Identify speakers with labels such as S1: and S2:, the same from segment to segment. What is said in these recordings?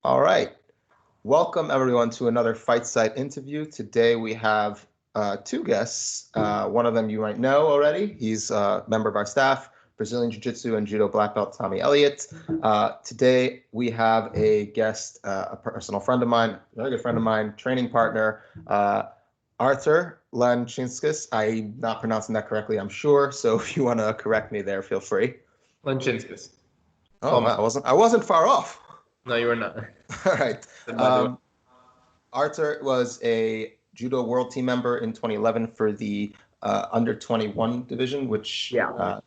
S1: All right. Welcome, everyone, to another Fight Site interview. Today we have two guests. One of them you might know already. He's a member of our staff, Brazilian Jiu-Jitsu and Judo black belt, Tommy Elliot. Today we have a guest, a personal friend of mine, a very good friend of mine, training partner, Artur Lanchinskas. I'm not pronouncing that correctly, I'm sure. So if you want to correct me there, feel free.
S2: Lanchinskas.
S1: Oh, wow, I wasn't far off.
S2: No, you were not.
S1: All right. Artur was a Judo World team member in 2011 for the under 21 division, which I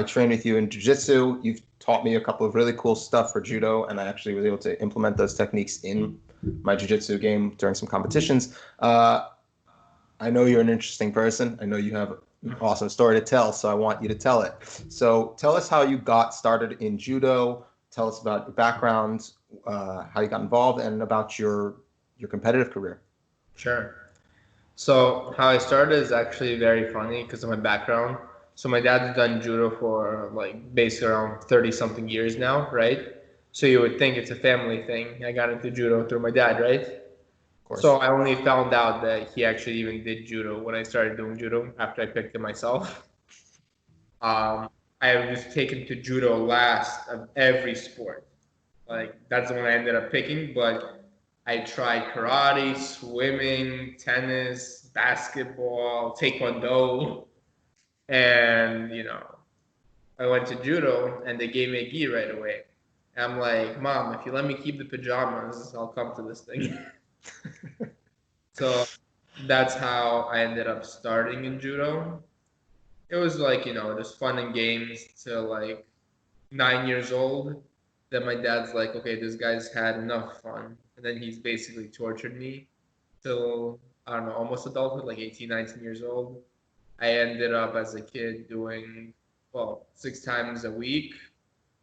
S1: trained with you in Jiu-Jitsu. You've taught me a couple of really cool stuff for Judo, and I actually was able to implement those techniques in my Jiu-Jitsu game during some competitions. I know you're an interesting person. I know you have an awesome story to tell, so I want you to tell it. So tell us how you got started in Judo. Tell us about your background, how you got involved, and about your competitive career.
S2: Sure. So how I started is actually very funny because of my background. So my dad's done judo for like basically around 30 something years now, right? So you would think it's a family thing. I got into judo through my dad, right?
S1: Of course.
S2: So I only found out that he actually even did judo when I started doing judo after I picked it myself. I was taken to judo last of every sport. Like that's the one I ended up picking, but I tried karate, swimming, tennis, basketball, taekwondo, and I went to judo and they gave me a gi right away. And I'm like, Mom, if you let me keep the pajamas, I'll come to this thing. So that's how I ended up starting in judo. It was like, just fun and games till like 9 years old. Then my dad's like, okay, this guy's had enough fun. And then he's basically tortured me till, I don't know, almost adulthood, like 18, 19 years old. I ended up as a kid doing, well, 6 times a week.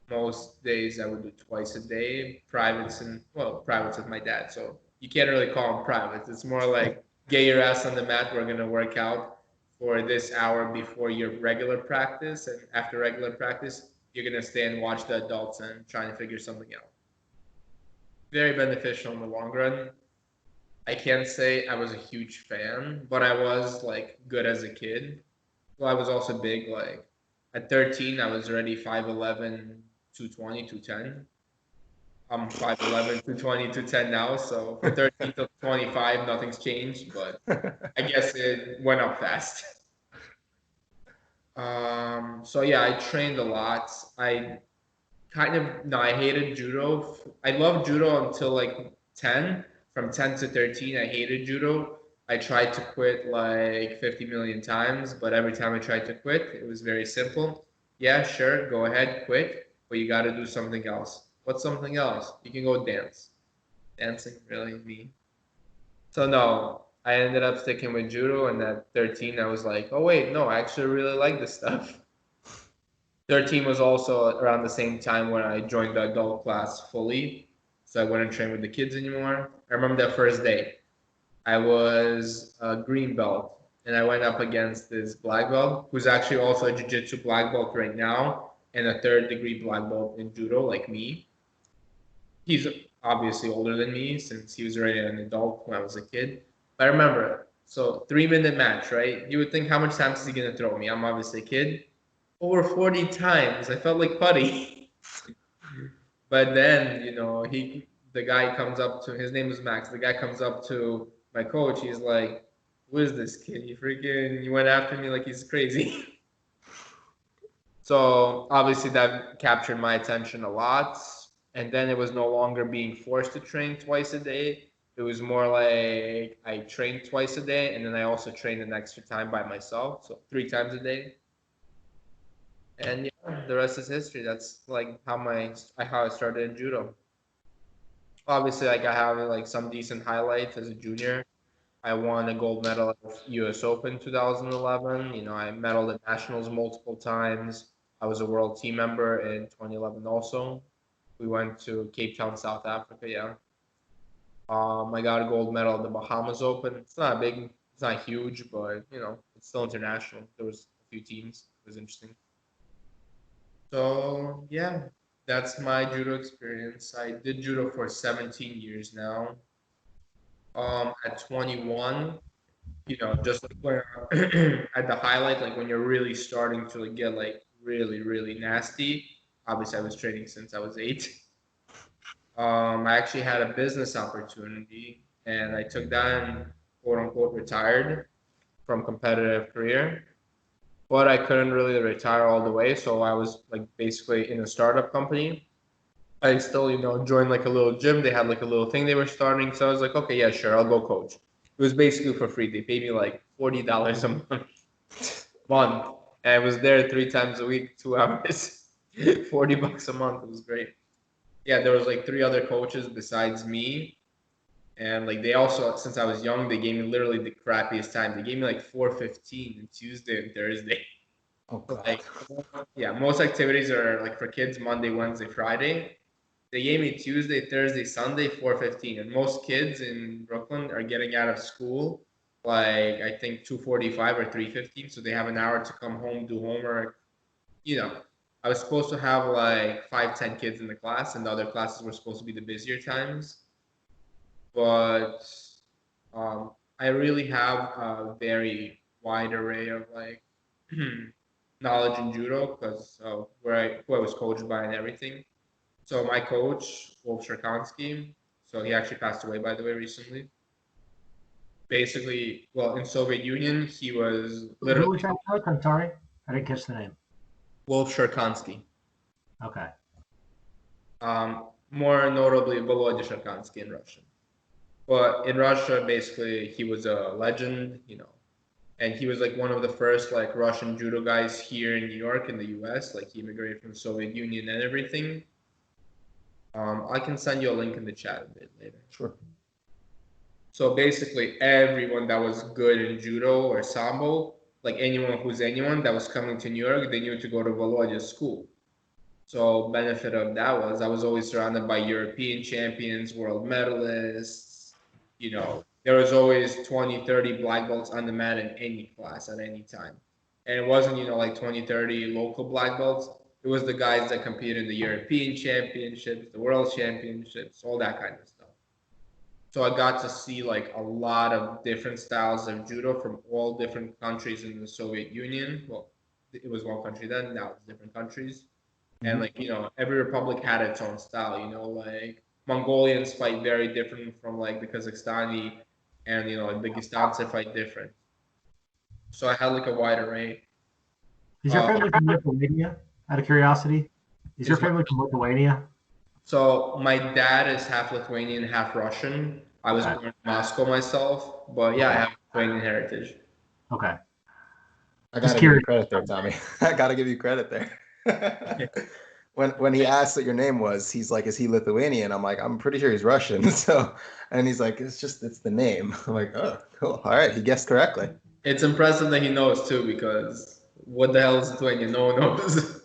S2: Most days I would do twice a day. Privates with my dad. So you can't really call them privates. It's more like get your ass on the mat. We're going to work out for this hour before your regular practice. And after regular practice, you're going to stay and watch the adults and try and figure something out. Very beneficial in the long run. I can't say I was a huge fan, but I was like good as a kid. Well, I was also big. Like at 13, I was already 5'11", 220, 210. I'm 5'11", 220, 210 now. So for 13 to 25, nothing's changed, but I guess it went up fast. So yeah, I trained a lot. I hated judo. I loved judo until like 10. From 10 to 13, I hated judo. I tried to quit like 50 million times, but every time I tried to quit, it was very simple. Yeah, sure, go ahead, quit, but you got to do something else. What's something else? You can go dance. Dancing, really, me. So no, I ended up sticking with judo, and at 13, I was like, oh wait, no, I actually really like this stuff. 13 was also around the same time when I joined the adult class fully. So I wouldn't train with the kids anymore. I remember that first day. I was a green belt and I went up against this black belt who's actually also a jiu-jitsu black belt right now and a third degree black belt in judo like me. He's obviously older than me since he was already an adult when I was a kid. But I remember, so 3 minute match, right? You would think how much times is he gonna throw me? I'm obviously a kid. Over 40 times. I felt like putty. But then, the guy comes up to, his name was Max. The guy comes up to my coach. He's like, who is this kid? You went after me like he's crazy. So obviously that captured my attention a lot. And then it was no longer being forced to train twice a day. It was more like I trained twice a day and then I also trained an extra time by myself. So 3 times a day. And yeah, the rest is history. That's like how I started in judo. Obviously, like I have like some decent highlights as a junior. I won a gold medal at U.S. Open 2011. I medaled at nationals multiple times. I was a world team member in 2011 also. We went to Cape Town, South Africa. Yeah. I got a gold medal at the Bahamas Open. It's not big, it's not huge, but it's still international. There was a few teams. It was interesting. So yeah, that's my judo experience. I did judo for 17 years now. At 21, just like when at the highlight, like when you're really starting to like get like really, really nasty. Obviously, I was training since I was 8. I actually had a business opportunity, and I took that and quote unquote retired from competitive career. But I couldn't really retire all the way, so I was like basically in a startup company. I still, joined like a little gym. They had like a little thing they were starting, so I was like, okay, yeah, sure, I'll go coach. It was basically for free. They paid me like $40 a month, and I was there 3 times a week, 2 hours, $40 a month. It was great. Yeah, there was like 3 other coaches besides me, and like they also, since I was young, they gave me literally the crappiest time. They gave me like 4:15 on Tuesday and Thursday.
S1: Oh God.
S2: Like, yeah, most activities are like for kids Monday, Wednesday, Friday. They gave me Tuesday, Thursday, Sunday, 4:15, and most kids in Brooklyn are getting out of school like I think 2:45 or 3:15, so they have an hour to come home, do homework. You know, I was supposed to have like 5, 10 kids in the class, and the other classes were supposed to be the busier times. But I really have a very wide array of like knowledge in judo because of who I was coached by and everything. So my coach, Wolf Sherkansky, so he actually passed away by the way recently. Basically, well, in Soviet Union, he was
S3: Who
S2: literally
S3: was that coach? I'm sorry, I didn't catch the name.
S2: Wolf Sherkansky.
S3: Okay.
S2: More notably, Volodya Sherkansky in Russian. But in Russia, basically, he was a legend, and he was like one of the first like Russian judo guys here in New York in the U.S. Like he immigrated from the Soviet Union and everything. I can send you a link in the chat a bit later.
S1: Sure.
S2: So basically, everyone that was good in judo or sambo, like anyone that was coming to New York, they knew to go to Volodya's school. So benefit of that was I was always surrounded by European champions, world medalists. There was always 20, 30 black belts on the mat in any class at any time. And it wasn't, like 20, 30 local black belts. It was the guys that competed in the European championships, the world championships, all that kind of stuff. So I got to see like a lot of different styles of judo from all different countries in the Soviet Union. Well, it was one country then, now it's different countries. And like, every republic had its own style, like Mongolians fight very different from like the Kazakhstani, and like Dagestans fight different. So I had like a wide array.
S3: Is your family from Lithuania? Out of curiosity, is your
S2: Is my-
S3: family from Lithuania?
S2: So my dad is half Lithuanian, half Russian. I was
S3: Okay.
S2: born in Moscow myself, but yeah, I have Lithuanian heritage.
S3: Okay.
S1: I
S3: Just
S1: gotta give you
S3: curious.
S1: credit there, Tommy. I gotta give you credit there. When he asked what your name was, he's like, "Is he Lithuanian?" I'm like, "I'm pretty sure he's Russian." So, and he's like, "It's the name." I'm like, "Oh, cool. All right, he guessed correctly."
S2: It's impressive that he knows too, because what the hell is Lithuania? No one knows.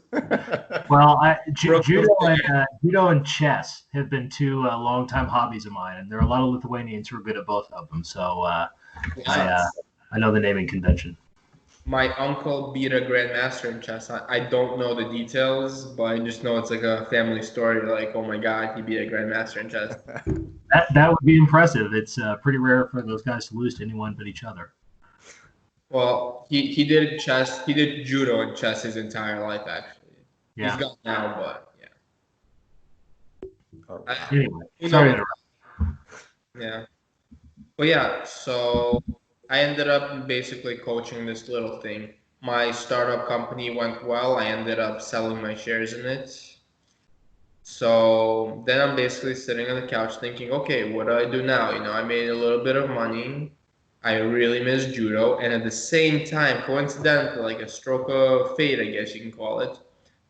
S3: Well, judo
S2: Brooklyn.
S3: and chess have been two longtime hobbies of mine, and there are a lot of Lithuanians who are good at both of them. So I know the naming convention.
S2: My uncle beat a grandmaster in chess. I don't know the details, but I just know it's like a family story. Like, oh my god, he beat a grandmaster in chess.
S3: That would be impressive. It's pretty rare for those guys to lose to anyone but each other.
S2: Well, he did chess. He did judo and chess his entire life. Actually,
S3: Yeah.
S2: he's gone now, but yeah.
S3: Anyway,
S2: You
S3: sorry
S2: know,
S3: to interrupt.
S2: yeah. But yeah, so I ended up basically coaching this little thing. My startup company went well. I ended up selling my shares in it. So then I'm basically sitting on the couch thinking, okay, what do I do now? I made a little bit of money. I really miss judo. And at the same time, coincidentally, like a stroke of fate, I guess you can call it,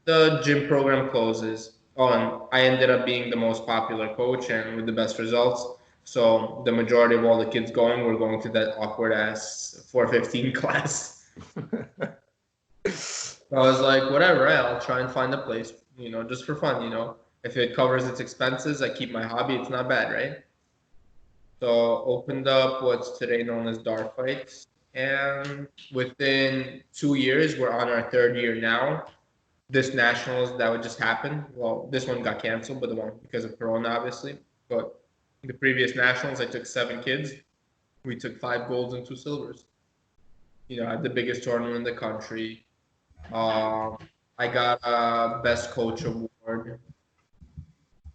S2: the gym program closes. Oh, and I ended up being the most popular coach and with the best results. So the majority of all the kids going were going to that awkward ass 4:15 class. So I was like, whatever, I'll try and find a place, just for fun, If it covers its expenses, I keep my hobby, it's not bad, right? So opened up what's today known as Darfight. And within 2 years, we're on our third year now. this nationals that would just happen. Well, this one got canceled, but the one because of Corona, obviously. But the previous nationals, I took 7 kids. We took 5 golds and 2 silvers. You know, at the biggest tournament in the country. I got a best coach award.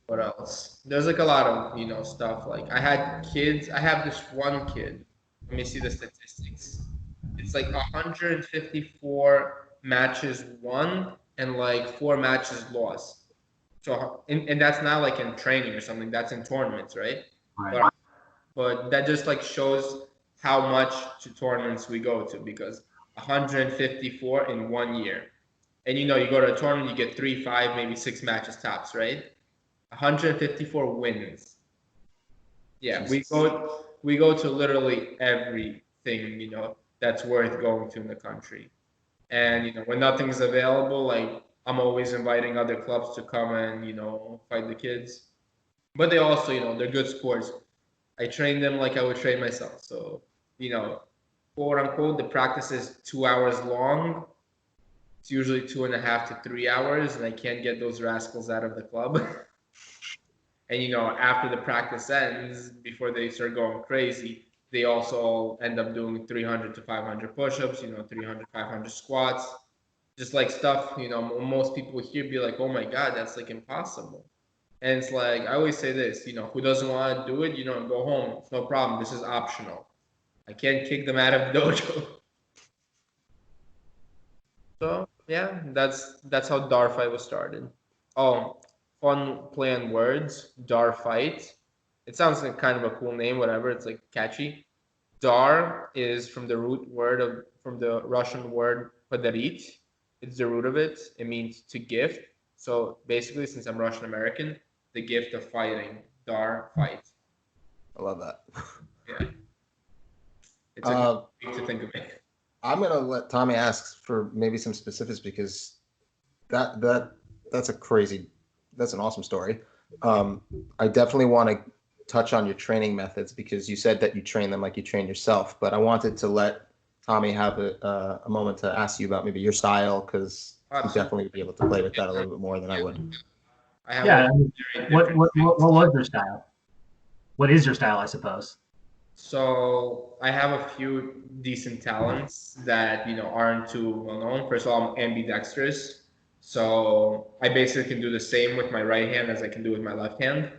S2: What else? There's like a lot of, stuff. Like I had kids. I have this one kid. Let me see the statistics. It's like 154 matches won and like 4 matches lost. So and that's not like in training or something. That's in tournaments, right?
S3: Right.
S2: But that just like shows how much to tournaments we go to because 154 in 1 year. And you go to a tournament, you get 3, 5, maybe 6 matches tops, right? 154 wins. Yeah, we go to literally everything, that's worth going to in the country. And when nothing's available, like I'm always inviting other clubs to come and, fight the kids. But they also, they're good sports. I train them like I would train myself. So, quote unquote, the practice is 2 hours long. It's usually 2.5 to 3 hours, and I can't get those rascals out of the club. And after the practice ends, before they start going crazy, they also end up doing 300 to 500 push-ups, 300, 500 squats, just like stuff, most people here be like, oh my God, that's like impossible. And it's like, I always say this, who doesn't want to do it, go home. It's no problem. This is optional. I can't kick them out of the dojo. So yeah, that's how Darfight was started. Oh, fun play on words, Darfight. It sounds like kind of a cool name, whatever. It's like catchy. Dar is from the Russian word padarit. It's the root of it. It means to gift. So basically, since I'm Russian American, the gift of fighting. Darfight.
S1: I love that.
S2: Yeah. It's a good way to think of it.
S1: I'm gonna let Tommy ask for maybe some specifics because that's an awesome story. I definitely want to touch on your training methods because you said that you train them like you train yourself, but I wanted to let Tommy have a moment to ask you about maybe your style because you definitely would be able to play with that a little bit more than I would.
S3: What was your style? What is your style, I suppose?
S2: So I have a few decent talents that aren't too well known. First of all, I'm ambidextrous, so I basically can do the same with my right hand as I can do with my left hand.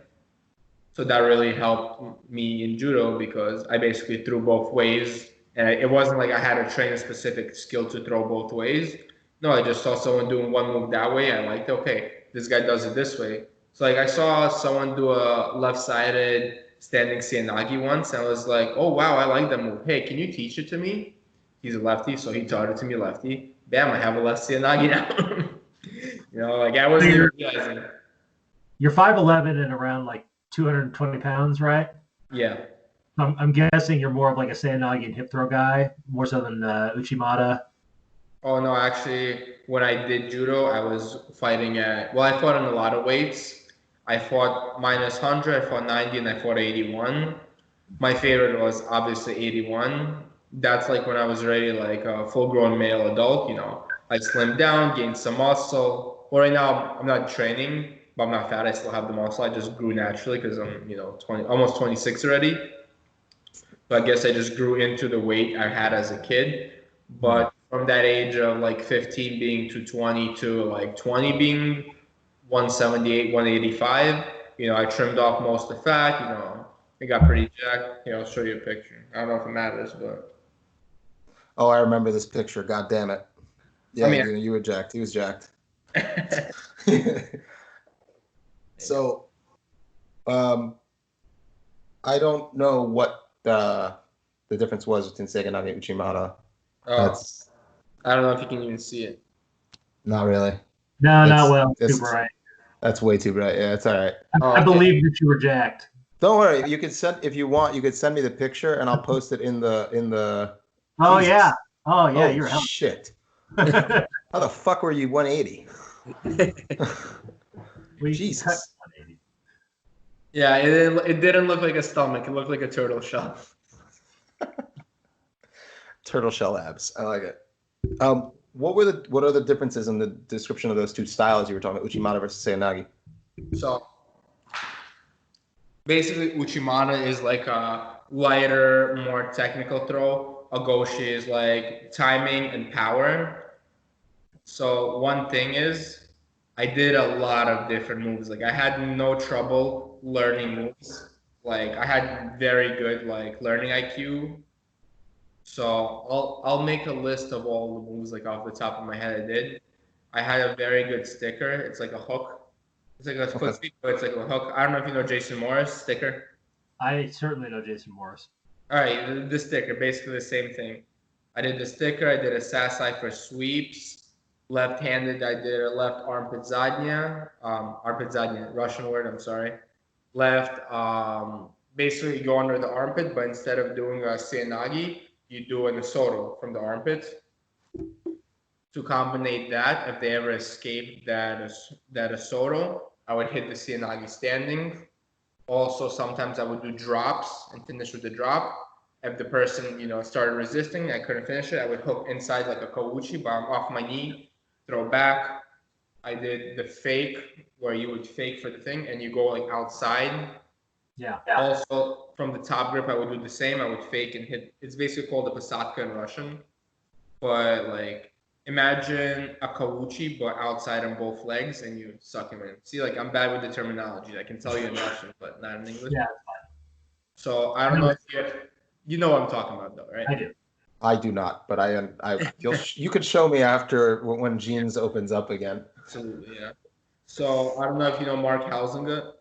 S2: So that really helped me in judo because I basically threw both ways, and it wasn't like I had to train a specific skill to throw both ways. No, I just saw someone doing one move that way. I liked, okay, this guy does it this way. So like I saw someone do a left-sided standing Seanagi once, and I was like, oh wow, I like that move. Hey, can you teach it to me? He's a lefty, so he taught it to me lefty. Bam, I have a left Seanagi now. Like I wasn't even realizing.
S3: You're 5'11" and around like 220 pounds, right?
S2: Yeah.
S3: I'm guessing you're more of like a Seanagi and hip throw guy, more so than Uchimata.
S2: Oh no, actually, when I did judo, I was fighting I fought in a lot of weights. I fought minus 100, I fought 90, and I fought 81. My favorite was obviously 81. That's like when I was already like a full-grown male adult, I slimmed down, gained some muscle. Well, right now, I'm not training, but I'm not fat. I still have the muscle. I just grew naturally because I'm, 20, almost 26 already. So I guess I just grew into the weight I had as a kid. But from that age of like 15 being 220 to like 20 being 178, 185, I trimmed off most of the fat, I got pretty jacked. I'll show you a picture. I don't know if it matters, but.
S1: Oh, I remember this picture. God damn it. Yeah, you were jacked. He was jacked. So, I don't know what the difference was between Seganagi and Uchimata.
S2: I don't know if you can even see it.
S1: Not really.
S3: No, not well. Too bright.
S1: That's way too bright. Yeah, it's all right.
S3: I believe that you were jacked.
S1: Don't worry. You could send if you want. You could send me the picture, and I'll post it in the.
S3: Oh Jesus. Yeah. Oh yeah.
S1: You're shit. How the fuck were you 180? Jesus.
S2: Yeah, it didn't look like a stomach. It looked like a turtle shell.
S1: Turtle shell abs. I like it. what are the differences in the description of those two styles you were talking about, Uchimata versus Seoinage?
S2: So basically, Uchimata is like a lighter, more technical throw. Agoshi is like timing and power. So one thing is, I did a lot of different moves. Like I had no trouble learning moves. Like I had very good like learning IQ. So I'll make a list of all the moves like off the top of my head I did. I had a very good sticker. It's like a hook. It's like a quick speed, but it's like a hook. I don't know if you know Jason Morris sticker.
S3: I certainly know Jason Morris.
S2: All right, the sticker, basically the same thing. I did the sticker. I did a sasai for sweeps. Left-handed, I did a left armpit zadnya. Armpit zadnya, Russian word. I'm sorry. Left, basically you go under the armpit, but instead of doing a seoinage, you do an asoro from the armpit. To combine that, if they ever escaped that asoro, I would hit the seoinage standing. Also, sometimes I would do drops and finish with the drop. If the person, started resisting, I couldn't finish it, I would hook inside like a kouchi, but I'm off my knee, throw back. I did the fake, where you would fake for the thing, and you go like outside.
S3: Yeah.
S2: Also, from the top grip, I would do the same. I would fake and hit. It's basically called a pasatka in Russian. But like, imagine a kouchi, but outside on both legs, and you suck him in. See, like I'm bad with the terminology. I can tell you in Russian, but not in English.
S3: Yeah.
S2: So I don't know if you know what I'm talking about, though, right?
S3: I do.
S1: I do not, but you could show me after when Jeans opens up again.
S2: Absolutely, yeah. So I don't know if you know Mark Halzinga.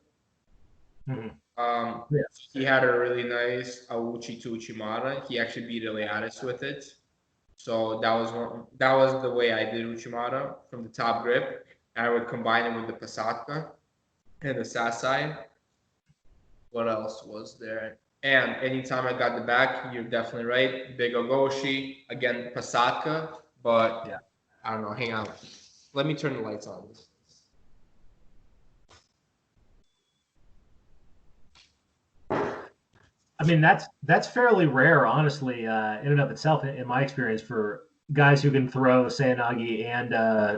S3: Mm-hmm.
S2: He had a really nice Auchi to Uchimata. He actually beat Eliadis with it. So that was the way I did Uchimata from the top grip. I would combine it with the pasatka and the sasai. What else was there? And anytime I got the back, you're definitely right. Big Ogoshi, again, pasatka, but
S3: yeah.
S2: I don't know, hang on. Let me turn the lights on.
S3: I mean, that's fairly rare, honestly, in and of itself, in my experience, for guys who can throw seoinage and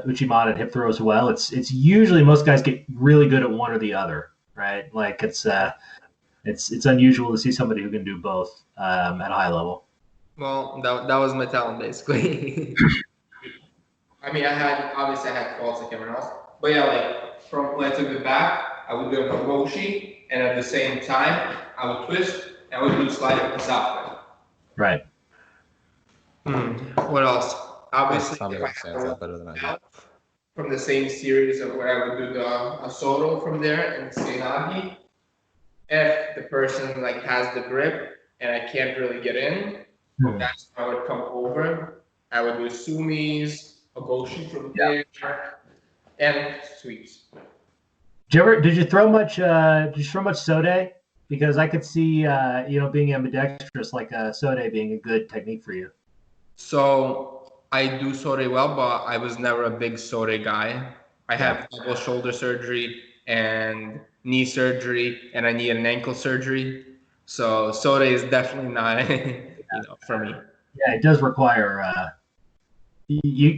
S3: Uchimata and hip throw as well. It's usually most guys get really good at one or the other, right? Like it's unusual to see somebody who can do both at a high level.
S2: Well, that was my talent, basically. I mean, I had faults like everyone else, but yeah, like from when I took the back, I would do a Kogoshi, and at the same time, I would twist and I would do slide up the south.
S3: Right.
S2: What else? Obviously,
S1: Tommy understands that better than I do.
S2: From the same series of where I would do the asoro from there and seoinage. If the person like has the grip and I can't really get in, that's when I would come over. I would do sumis, Ogoshi from there, and sweeps.
S3: Did you throw much sode? Because I could see being ambidextrous, like sode being a good technique for you.
S2: So I do sode well, but I was never a big sode guy. I have double shoulder surgery and knee surgery, and I need an ankle surgery. So sode is definitely not, for me.
S3: Yeah, it does require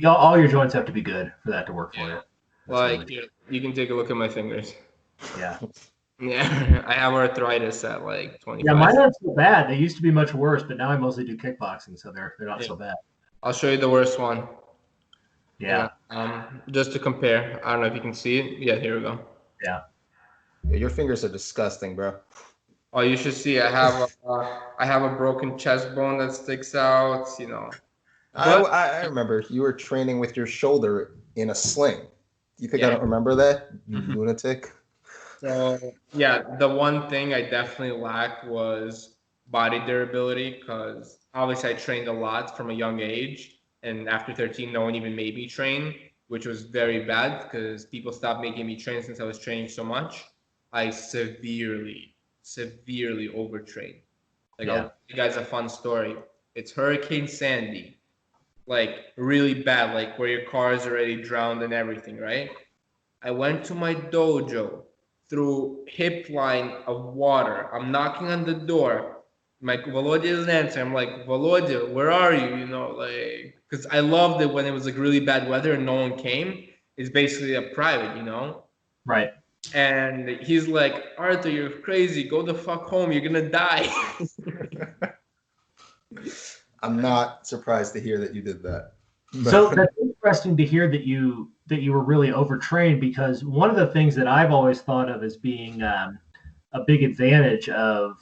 S3: all your joints have to be good for that to work for you.
S2: Like you can take a look at my fingers.
S3: Yeah.
S2: Yeah, I have arthritis at like 25.
S3: Yeah, mine aren't so bad. They used to be much worse, but now I mostly do kickboxing, so they're not so bad.
S2: I'll show you the worst one.
S3: Yeah.
S2: Just to compare. I don't know if you can see it. Yeah, here we go.
S3: Yeah.
S1: Your fingers are disgusting, bro.
S2: Oh, you should see. I have a broken chest bone that sticks out.
S1: I remember you were training with your shoulder in a sling. You think I don't remember that, you lunatic?
S2: So yeah, the one thing I definitely lacked was body durability, because obviously I trained a lot from a young age, and after 13, no one even made me train, which was very bad because people stopped making me train since I was training so much. I severely overtrained. Like, I'll give you guys a fun story. It's Hurricane Sandy, like really bad, like where your car is already drowned and everything, right? I went to my dojo through hip line of water. I'm knocking on the door. Like, Volodya doesn't answer. I'm like, Volodya, where are you? You know, like, because I loved it when it was like really bad weather and no one came. It's basically a private, you know?
S3: Right.
S2: And he's like, Arthur, you're crazy. Go the fuck home. You're going to die.
S1: I'm not surprised to hear that you did that.
S3: So that's interesting to hear that you were really overtrained, because one of the things that I've always thought of as being a big advantage of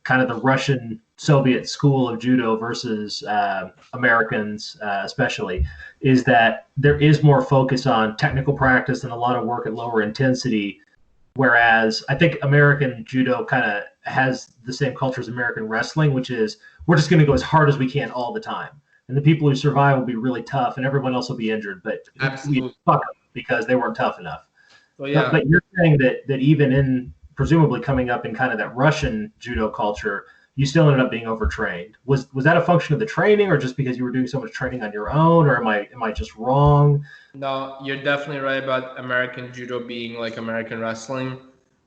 S3: kind of the Russian Soviet school of judo versus Americans, especially, is that there is more focus on technical practice and a lot of work at lower intensity. Whereas I think American judo kind of has the same culture as American wrestling, which is we're just going to go as hard as we can all the time. And the people who survive will be really tough, and everyone else will be injured. But
S2: Absolutely.
S3: we fuck them because they weren't tough enough.
S2: So, yeah.
S3: But you're saying that even in presumably coming up in kind of that Russian judo culture, you still ended up being overtrained. Was that a function of the training, or just because you were doing so much training on your own, or am I just wrong?
S2: No, you're definitely right about American judo being like American wrestling,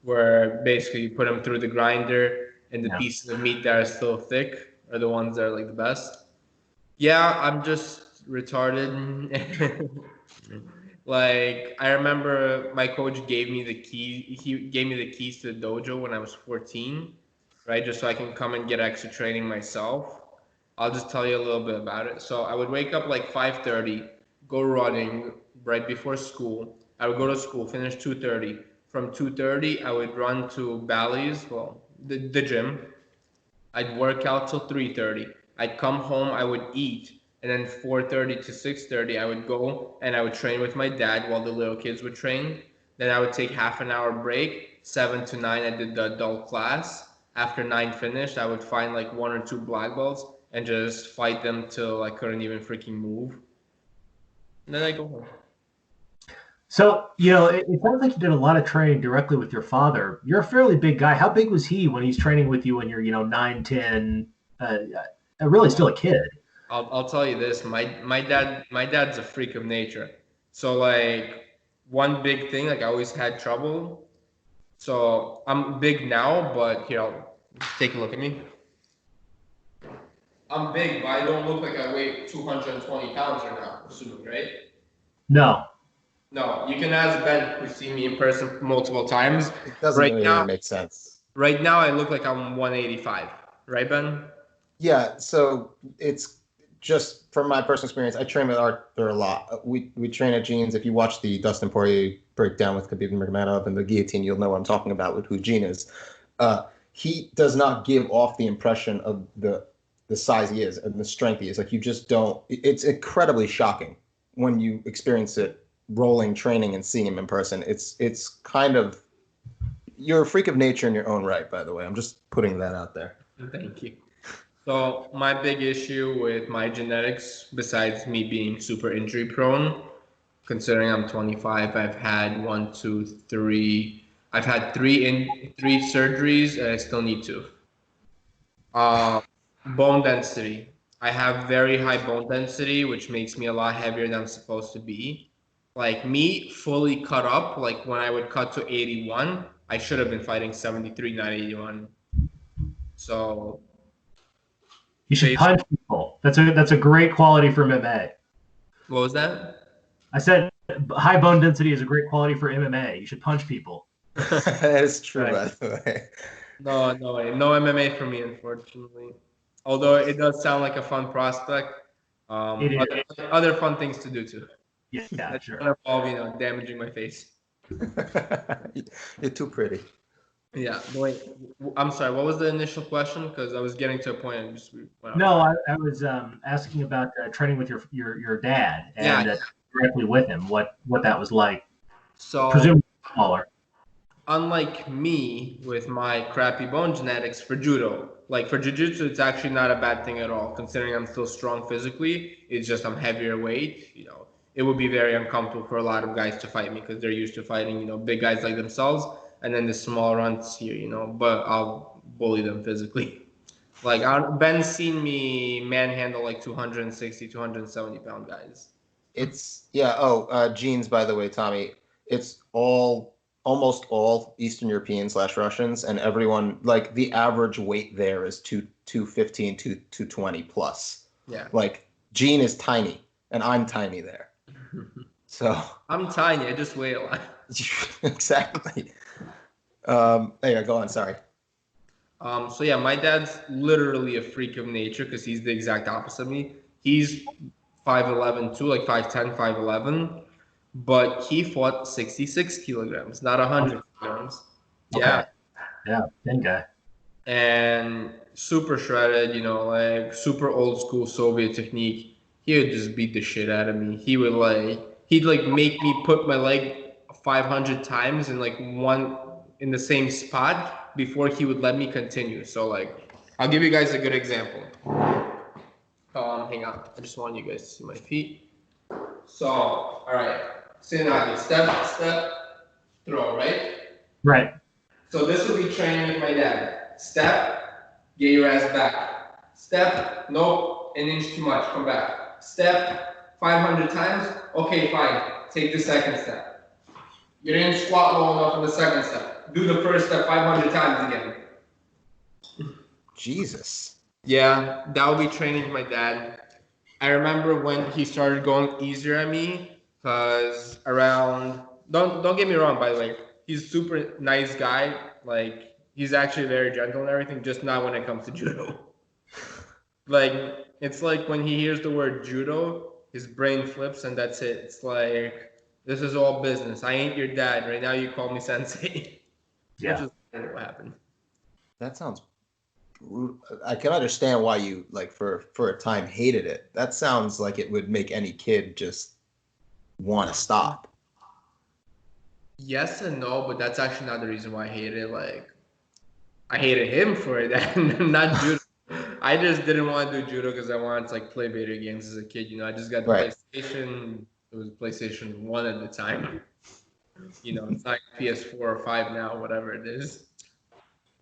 S2: where basically you put them through the grinder and the pieces of meat that are still thick are the ones that are like the best. Yeah, I'm just retarded. Like, I remember my coach gave me the key. He gave me the keys to the dojo when I was 14, right? Just so I can come and get extra training myself. I'll just tell you a little bit about it. So I would wake up like 5:30, go running right before school. I would go to school, finish 2:30. From 2:30, I would run to Bally's, well, the gym. I'd work out till 3:30. I'd come home, I would eat, and then 4:30 to 6:30, I would go and I would train with my dad while the little kids would train. Then I would take half an hour break. 7 to 9, I did the adult class. After 9 finished, I would find like 1 or 2 black belts and just fight them till I couldn't even freaking move. And then I go home.
S3: So, it sounds like you did a lot of training directly with your father. You're a fairly big guy. How big was he when he's training with you when you're, 9, 10, really still a kid?
S2: I'll tell you this. My dad's a freak of nature. So like one big thing, like I always had trouble. So I'm big now, but here, I'll take a look at me. I'm big, but I don't look like I weigh 220 pounds right now, assuming, right?
S3: No.
S2: No, you can ask Ben, who's seen me in person multiple times.
S1: It doesn't really make sense.
S2: Right now, I look like I'm 185. Right, Ben?
S1: Yeah, so it's just from my personal experience, I train with Artur a lot. We train at Gene's. If you watch the Dustin Poirier breakdown with Khabib Nurmagomedov and the guillotine, you'll know what I'm talking about with who Gene is. He does not give off the impression of the size he is and the strength he is. Like, you just don't. It's incredibly shocking when you experience it rolling training and seeing him in person. It's kind of, you're a freak of nature in your own right, by the way. I'm just putting that out there.
S2: Thank you. So my big issue with my genetics, besides me being super injury prone, considering I'm 25, I've had I've had three surgeries, and I still need 2. Bone density. I have very high bone density, which makes me a lot heavier than I'm supposed to be. Like, me fully cut up, like when I would cut to 81, I should have been fighting 73, not 81. So
S3: you should punch people. That's a great quality for MMA.
S2: What was that?
S3: I said high bone density is a great quality for MMA. You should punch people.
S1: That is true, right. By the way.
S2: No MMA for me, unfortunately. Although it does sound like a fun prospect. Other fun things to do too.
S3: Yeah, sure.
S2: Not involve, damaging my face.
S1: You're too pretty.
S2: Yeah. Wait, I'm sorry. What was the initial question? Because I was getting to a point and just went off.
S3: No, I was asking about training with your dad and directly with him. What that was like.
S2: So
S3: presumably smaller.
S2: Unlike me with my crappy bone genetics for judo, like for jiu-jitsu, it's actually not a bad thing at all, considering I'm still strong physically. It's just I'm heavier weight. It would be very uncomfortable for a lot of guys to fight me because they're used to fighting, big guys like themselves, and then the small runts here, but I'll bully them physically. Like, Ben's seen me manhandle like 260, 270 pound guys.
S1: Genes, by the way, Tommy, it's all almost all Eastern Europeans / Russians, and everyone, like, the average weight there is 215, 220 plus.
S2: Yeah.
S1: Like, Gene is tiny, and I'm tiny there. So
S2: I'm tiny. I just weigh a lot.
S1: exactly. Anyway, go on. Sorry.
S2: So yeah, my dad's literally a freak of nature because he's the exact opposite of me. He's 5'11" too, like 5'10", 5'11", but he fought 66 kilograms, not 100 kilograms. Yeah.
S3: Yeah, thin guy.
S2: And super shredded, you know, like super old school Soviet technique. He would just beat the shit out of me. He'd make me put my leg 500 times in in the same spot before he would let me continue. So like, I'll give you guys a good example. Hang on, I just want you guys to see my feet. So, all right, step, throw, right?
S3: Right.
S2: So this will be training with my dad. Step, get your ass back. Step, nope, an inch too much, come back. Step, 500 times, okay, fine, take the second step. You didn't squat low enough in the second step. Do the first step 500 times again.
S1: Jesus.
S2: Yeah, that would be training with my dad. I remember when he started going easier at me, because don't get me wrong, by the way, he's a super nice guy. Like, he's actually very gentle and everything, just not when it comes to judo. Like, it's like when he hears the word judo, his brain flips and that's it. It's like, this is all business. I ain't your dad. Right now you call me sensei.
S3: Yeah.
S2: Which is what happened.
S1: That sounds brutal. I can understand why you, like, for a time hated it. That sounds like it would make any kid just want to stop.
S2: Yes and no, but that's actually not the reason why I hated it. Like, I hated him for it, not judo. I just didn't want to do judo because I wanted to like play video games as a kid. You know, I just got the PlayStation. It was PlayStation 1 at the time. You know, it's not PS4 or 5 now, whatever it is.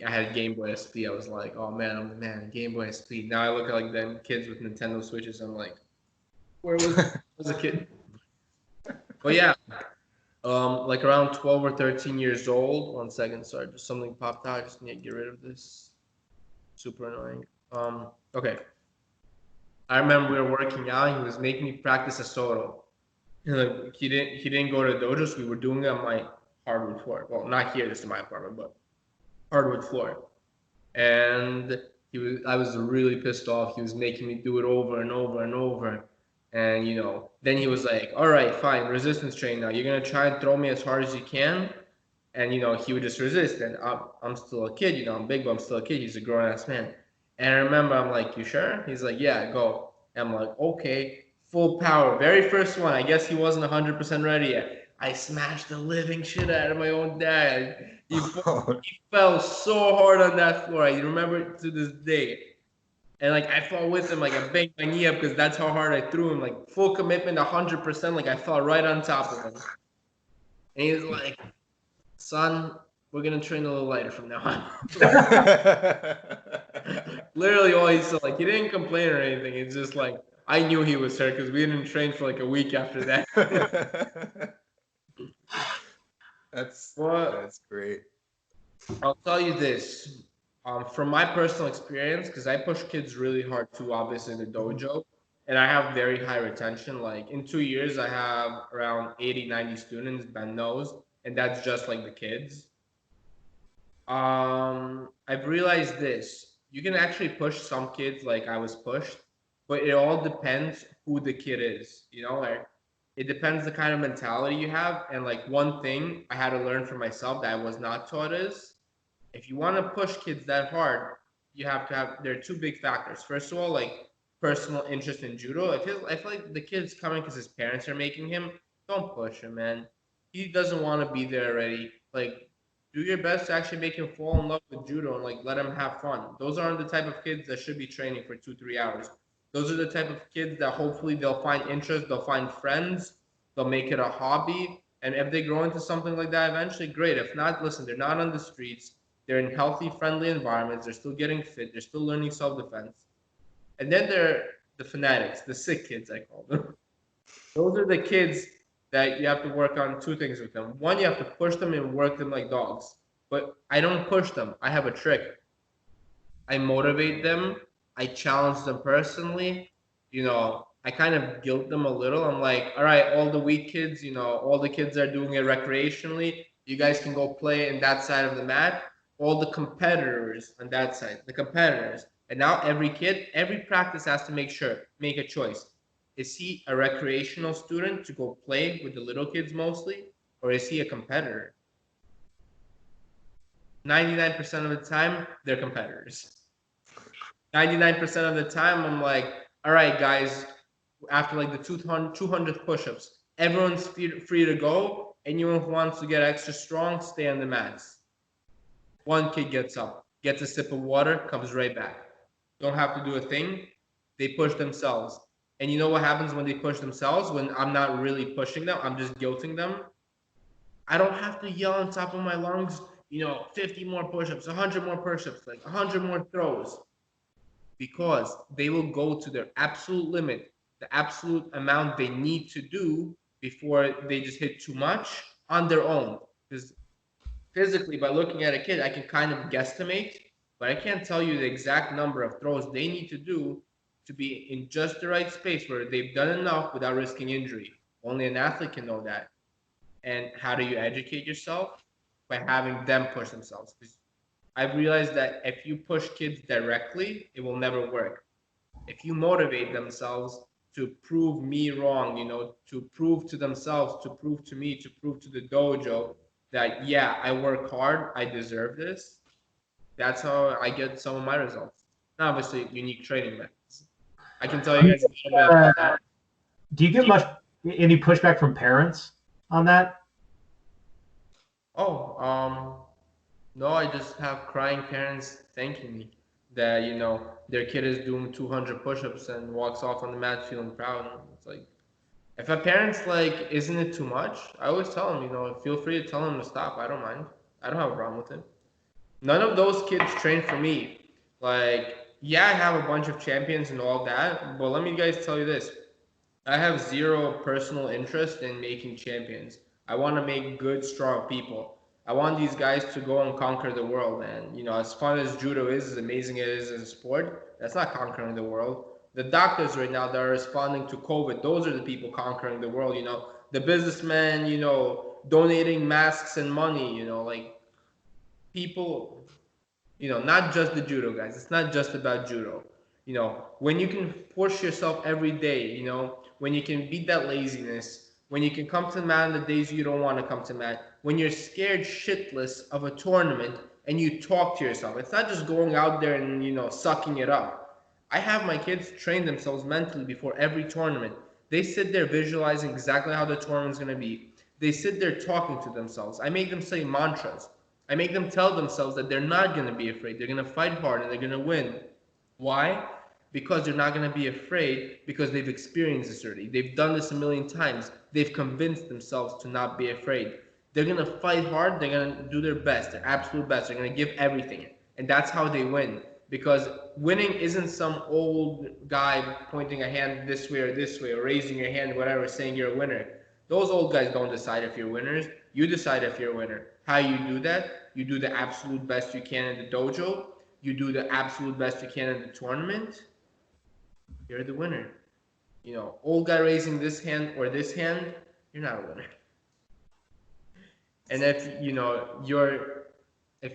S2: I had a Game Boy SP. I was like, oh man, I'm the man, Game Boy SP. Now I look at like them kids with Nintendo Switches. I'm like, where was I as a kid? But yeah, like around 12 or 13 years old. 1 second, sorry, just something popped out. I just need to get rid of this. Super annoying. Okay. I remember we were working out. He was making me practice a solo. And like, he didn't go to the dojo, so we were doing it on my hardwood floor. Well, not here, this is my apartment, but hardwood floor. And I was really pissed off. He was making me do it over and over and over. And you know, then he was like, all right, fine, resistance training now. You're gonna try and throw me as hard as you can. And you know, he would just resist. And I'm still a kid, you know, I'm big, but I'm still a kid. He's a grown ass man. And I remember I'm like, you sure? He's like, yeah, go. And I'm like, okay, full power. Very first one. I guess he wasn't 100% ready yet. I smashed the living shit out of my own dad. He fell so hard on that floor. I remember it to this day. And like I fell with him, like I banged my knee up because that's how hard I threw him. Like full commitment, 100%. Like I fell right on top of him. And he's like, son, we're gonna train a little lighter from now on. Literally all he said, like he didn't complain or anything. It's just like I knew he was hurt because we didn't train for like a week after that.
S1: That's great.
S2: I'll tell you this, from my personal experience, because I push kids really hard too, obviously in the dojo, and I have very high retention. Like in 2 years, I have around 80, 90 students, Ben knows, and that's just like the kids. I've realized this. You can actually push some kids like I was pushed, but it all depends who the kid is. You know, like it depends the kind of mentality you have. And like one thing I had to learn for myself that I was not taught is if you want to push kids that hard, you have to have there are two big factors. First of all, like personal interest in judo. I feel like the kid's coming because his parents are making him, don't push him, man. He doesn't want to be there already. Like do your best to actually make him fall in love with judo and like let him have fun. Those aren't the type of kids that should be training for 2-3 hours. Those are the type of kids that hopefully they'll find interest, they'll find friends, they'll make it a hobby. And if they grow into something like that eventually, great. If not, listen, they're not on the streets. They're in healthy, friendly environments. They're still getting fit. They're still learning self-defense. And then there are the fanatics, the sick kids, I call them. Those are the kids that you have to work on two things with them. One, you have to push them and work them like dogs. But I don't push them. I have a trick. I motivate them. I challenge them personally. I kind of guilt them a little. I'm like, all right, all the weak kids, all the kids are doing it recreationally. You guys can go play in that side of the mat. All the competitors on that side, the competitors. And now every kid, every practice has to make a choice. Is he a recreational student to go play with the little kids mostly, or is he a competitor? 99% of the time, they're competitors. 99% of the time, I'm like, all right, guys, after like the 200th push-ups, everyone's free to go. Anyone who wants to get extra strong, stay on the mats. One kid gets up, gets a sip of water, comes right back. Don't have to do a thing. They push themselves. And you know what happens when they push themselves? When I'm not really pushing them, I'm just guilting them. I don't have to yell on top of my lungs, 50 more push-ups, 100 more push-ups, like 100 more throws, because they will go to their absolute limit, the absolute amount they need to do before they just hit too much on their own. Because physically, by looking at a kid, I can kind of guesstimate, but I can't tell you the exact number of throws they need to do to be in just the right space where they've done enough without risking injury. Only an athlete can know that. And how do you educate yourself? By having them push themselves. Because I've realized that if you push kids directly, it will never work. If you motivate themselves to prove me wrong, to prove to themselves, to prove to me, to prove to the dojo that, yeah, I work hard, I deserve this, that's how I get some of my results. Now, obviously, unique training methods. I can tell you guys a little bit about that.
S3: Do you get any pushback from parents on that?
S2: Oh, no, I just have crying parents thanking me that, their kid is doing 200 push-ups and walks off on the mat feeling proud. It's like, if a parent's like, isn't it too much? I always tell them, feel free to tell them to stop. I don't mind. I don't have a problem with it. None of those kids train for me. Like, yeah, I have a bunch of champions and all that, but let me guys tell you this. I have zero personal interest in making champions. I want to make good, strong people. I want these guys to go and conquer the world. And, as fun as judo is, as amazing it is as a sport, that's not conquering the world. The doctors right now that are responding to COVID, those are the people conquering the world. The businessmen, donating masks and money, like people, not just the judo guys. It's not just about judo. When you can push yourself every day, when you can beat that laziness, when you can come to the mat on the days you don't want to come to mat, when you're scared shitless of a tournament and you talk to yourself. It's not just going out there and, sucking it up. I have my kids train themselves mentally before every tournament. They sit there visualizing exactly how the tournament's going to be. They sit there talking to themselves. I make them say mantras. I make them tell themselves that they're not going to be afraid. They're going to fight hard and they're going to win. Why? Because they're not going to be afraid because they've experienced this already. They've done this a million times. They've convinced themselves to not be afraid. They're going to fight hard. They're going to do their best, their absolute best. They're going to give everything. And that's how they win. Because winning isn't some old guy pointing a hand this way, or raising your hand, whatever, saying you're a winner. Those old guys don't decide if you're winners. You decide if you're a winner. How you do that? You do the absolute best you can in the dojo. You do the absolute best you can in the tournament. You're the winner. Old guy raising this hand or this hand, you're not a winner. And if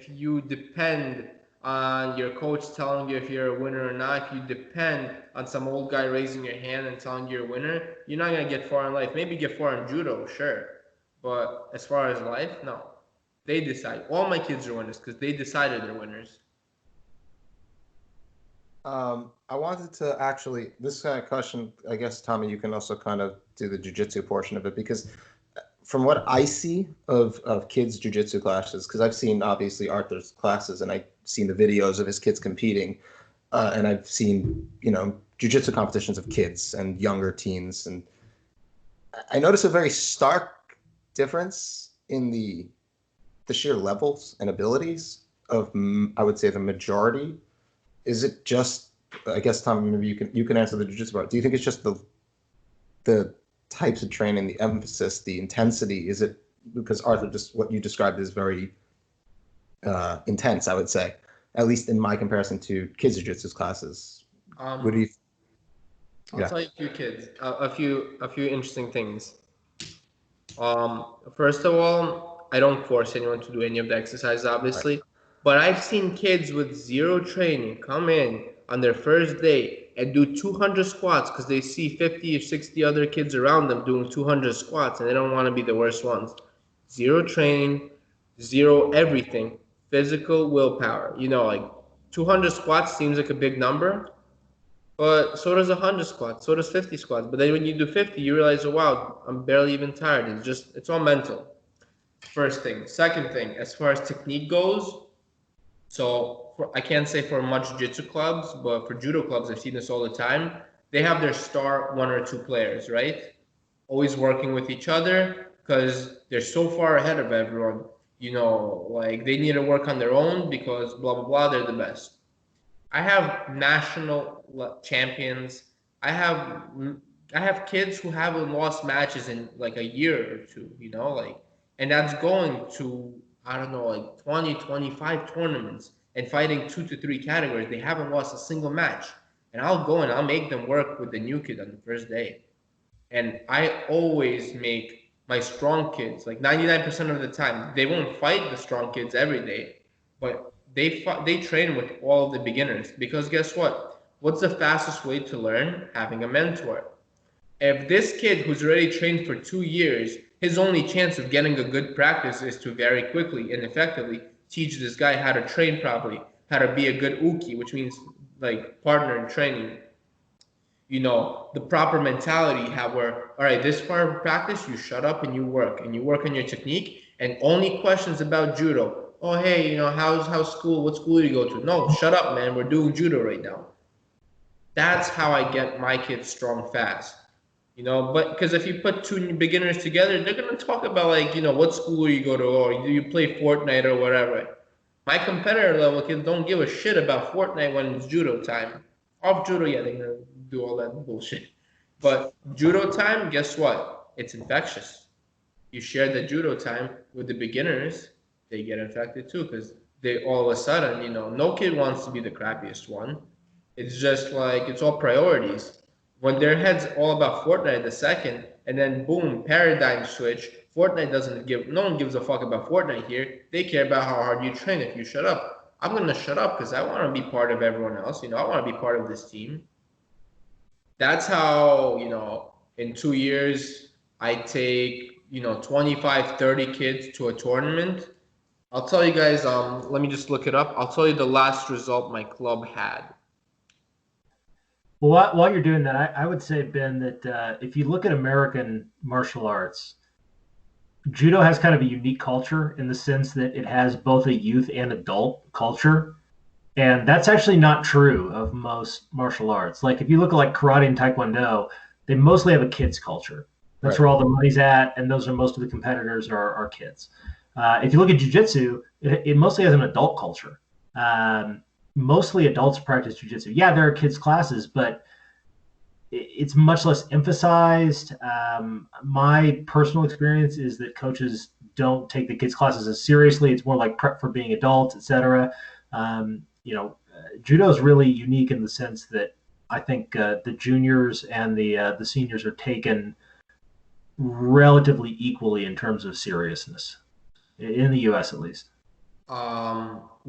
S2: you depend on your coach telling you if you're a winner or not, if you depend on some old guy raising your hand and telling you you're a winner, you're not going to get far in life. Maybe get far in judo, sure. But as far as life, no. They decide. All my kids are winners because they decided they're winners.
S1: I wanted to actually, this kind of question, I guess, Tommy, you can also kind of do the jiu-jitsu portion of it, because from what I see of kids' jiu-jitsu classes, because I've seen obviously Arthur's classes and I've seen the videos of his kids competing, and I've seen, jiu-jitsu competitions of kids and younger teens, and I notice a very stark difference in the sheer levels and abilities of, I would say, the majority. Is it just, I guess, Tom, maybe you can answer the jiu-jitsu part. Do you think it's just the types of training, the emphasis, the intensity? Is it because Arthur, just what you described is very intense, I would say, at least in my comparison to kids jiu-jitsu classes. What do you?
S4: I'll tell you a few interesting things. First of all, I don't force anyone to do any of the exercises, obviously, right. But I've seen kids with zero training come in on their first day and do 200 squats because they see 50 or 60 other kids around them doing 200 squats and they don't want to be the worst ones. Zero training, zero everything, physical willpower. You know, like 200 squats seems like a big number, but so does 100 squats, so does 50 squats. But then when you do 50, you realize, oh, wow, I'm barely even tired. It's all mental. First thing. Second thing, as far as technique goes, I can't say for much jiu-jitsu clubs, but for judo clubs, I've seen this all the time. They have their star 1 or 2 players, right? Always working with each other because they're so far ahead of everyone. You know, like they need to work on their own because blah, blah, blah, they're the best. I have national champions. I have kids who haven't lost matches in like a year or two, you know, like, and that's going to, I don't know, like 20, 25 tournaments and fighting 2 to 3 categories. They haven't lost a single match. And I'll go and I'll make them work with the new kid on the first day. And I always make my strong kids, like 99% of the time, they won't fight the strong kids every day, but they train with all of the beginners because guess what? What's the fastest way to learn? Having a mentor. If this kid who's already trained for 2 years, his only chance of getting a good practice is to very quickly and effectively teach this guy how to train properly, how to be a good uki, which means like partner in training. You know, the proper mentality, how we're, all right, this part of practice, you shut up and you work on your technique and only questions about judo. Oh, hey, you know, how's school? What school do you go to? No, shut up, man. We're doing judo right now. That's how I get my kids strong fast. You know, but because if you put 2 beginners together, they're going to talk about like, you know, what school you go to or do you play Fortnite or whatever. My competitor level kids don't give a shit about Fortnite when it's judo time. Off judo, yeah, they're going to do all that bullshit. But judo time, guess what? It's infectious. You share the judo time with the beginners, they get infected too because they all of a sudden, you know, no kid wants to be the crappiest one. It's just like, it's all priorities. When their head's all about Fortnite the second, and then boom, paradigm switch. Fortnite no one gives a fuck about Fortnite here. They care about how hard you train if you shut up. I'm going to shut up because I want to be part of everyone else. You know, I want to be part of this team. That's how, you know, in 2 years, I take, you know, 25, 30 kids to a tournament. I'll tell you guys, let me just look it up. I'll tell you the last result my club had.
S3: Well, while you're doing that, I would say, Ben, that if you look at American martial arts, judo has kind of a unique culture in the sense that it has both a youth and adult culture. And that's actually not true of most martial arts. Like if you look at like karate and taekwondo, they mostly have a kids culture. That's right. Where all the money's at, and those are most of the competitors are kids. If you look at jiu-jitsu, it mostly has an adult culture. Mostly adults practice jiu-jitsu. Yeah, there are kids classes, but it's much less emphasized. My personal experience is that coaches don't take the kids classes as seriously. It's more like prep for being adults, etc. You know, judo is really unique in the sense that I think the juniors and the seniors are taken relatively equally in terms of seriousness in the U.S. at least.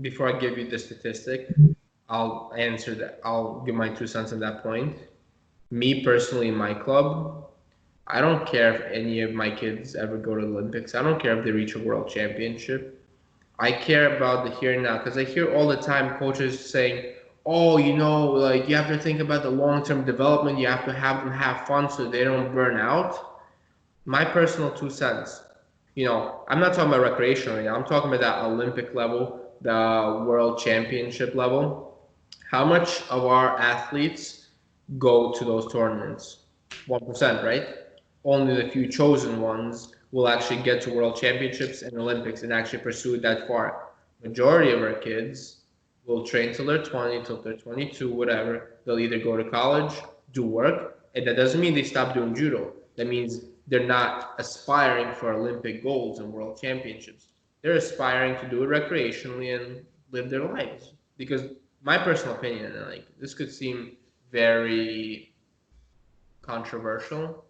S4: Before I give you the statistic, I'll answer that. I'll give my 2 cents on that point. Me personally, in my club, I don't care if any of my kids ever go to the Olympics. I don't care if they reach a world championship. I care about the here and now because I hear all the time coaches saying, oh, you know, like you have to think about the long-term development. You have to have them have fun so they don't burn out. My personal 2 cents. You know, I'm not talking about recreational right now. I'm talking about that Olympic level, the world championship level. How much of our athletes go to those tournaments? 1%, right? Only the few chosen ones will actually get to world championships and Olympics and actually pursue it that far. Majority of our kids will train till they're 20, till they're 22, whatever. They'll either go to college, do work, and that doesn't mean they stop doing judo.
S2: that means they're not aspiring for Olympic goals and world championships. They're aspiring to do it recreationally and live their lives. Because my personal opinion, and like this could seem very controversial,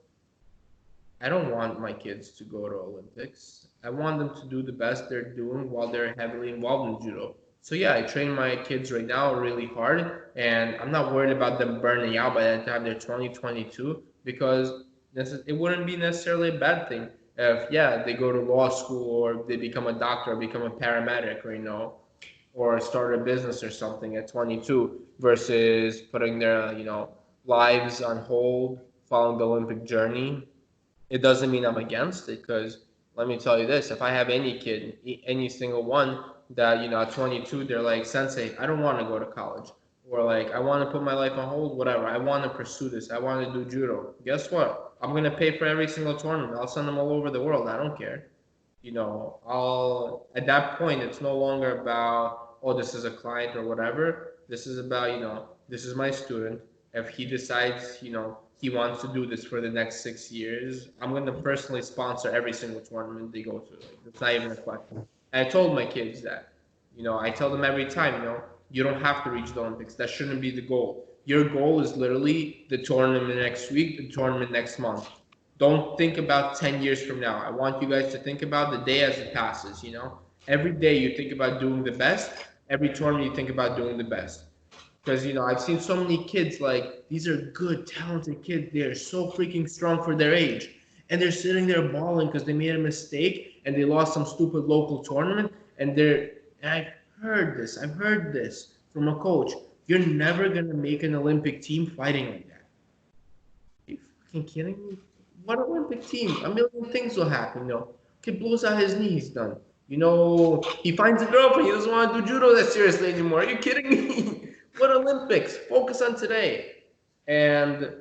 S2: I don't want my kids to go to Olympics. I want them to do the best they're doing while they're heavily involved in judo. So yeah, I train my kids right now really hard, and I'm not worried about them burning out by the time they're 20, 22, because it wouldn't be necessarily a bad thing if, yeah, they go to law school or they become a doctor or become a paramedic, or, or start a business or something at 22 versus putting their, lives on hold following the Olympic journey. It doesn't mean I'm against it, because let me tell you this, if I have any kid, any single one that, at 22, they're like, Sensei, I don't want to go to college. Or like, I want to put my life on hold, whatever. I want to pursue this. I want to do judo. Guess what? I'm going to pay for every single tournament. I'll send them all over the world. I don't care. At that point, it's no longer about, oh, this is a client or whatever. This is about, this is my student. If he decides, he wants to do this for the next 6 years, I'm going to personally sponsor every single tournament they go to. Like, it's not even a question. And I told my kids that. I tell them every time, you don't have to reach the Olympics. That shouldn't be the goal. Your goal is literally the tournament next week, the tournament next month. Don't think about 10 years from now. I want you guys to think about the day as it passes, Every day you think about doing the best. Every tournament you think about doing the best. Because, I've seen so many kids, like, these are good, talented kids. They're so freaking strong for their age. And they're sitting there bawling because they made a mistake and they lost some stupid local tournament. And I've heard this from a coach. You're never going to make an Olympic team fighting like that. Are you fucking kidding me? What Olympic team? A million things will happen, Kid blows out his knee, he's done. He finds a girlfriend, he doesn't want to do judo that seriously anymore. Are you kidding me? What Olympics? Focus on today. And